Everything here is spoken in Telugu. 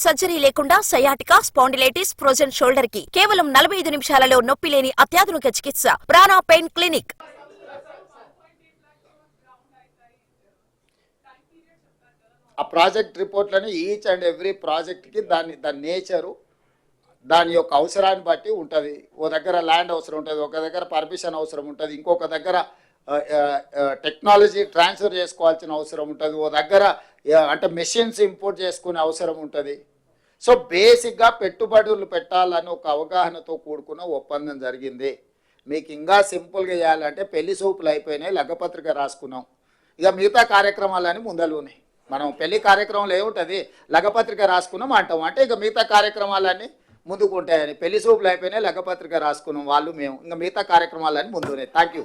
సర్జరీ లేకుండా సయాటికా, స్పాండిలైటిస్, ఫ్రోజన్ షోల్డర్ కి కేవలం 45 నిమిషాలలో నొప్పి లేని అత్యాధునిక చికిత్స ప్రాణ పెయిన్ క్లినిక్. ఆ ప్రాజెక్ట్ రిపోర్ట్లను ఈచ్ అండ్ ఎవ్రీ ప్రాజెక్ట్కి దాని నేచరు దాని యొక్క అవసరాన్ని బట్టి ఉంటుంది. ఓ దగ్గర ల్యాండ్ అవసరం ఉంటుంది, ఒక దగ్గర పర్మిషన్ అవసరం ఉంటుంది, ఇంకొక దగ్గర టెక్నాలజీ ట్రాన్స్ఫర్ చేసుకోవాల్సిన అవసరం ఉంటుంది, ఓ దగ్గర అంటే మెషిన్స్ ఇంపోర్ట్ చేసుకునే అవసరం ఉంటుంది. సో బేసిక్గా పెట్టుబడులు పెట్టాలని ఒక అవగాహనతో కూడుకున్న ఒప్పందం జరిగింది. మీకు ఇంకా సింపుల్గా చేయాలంటే పెళ్లి సూపులు అయిపోయినాయి, లగ్గపత్రిక రాసుకున్నాం, ఇక మిగతా కార్యక్రమాలని ముందలున్నాయి. మనం పెళ్లి కార్యక్రమంలో ఏముంటుంది, లగ్గపత్రిక రాసుకున్నాం అంటాం, అంటే ఇక మిగతా కార్యక్రమాలన్నీ ముందుకు ఉంటాయని. పెళ్లి సూపులు అయిపోయినాయి, లగ్గపత్రిక రాసుకున్నాం వాళ్ళు మేము, ఇంకా మిగతా కార్యక్రమాలన్నీ ముందున్నాయి. Thank you.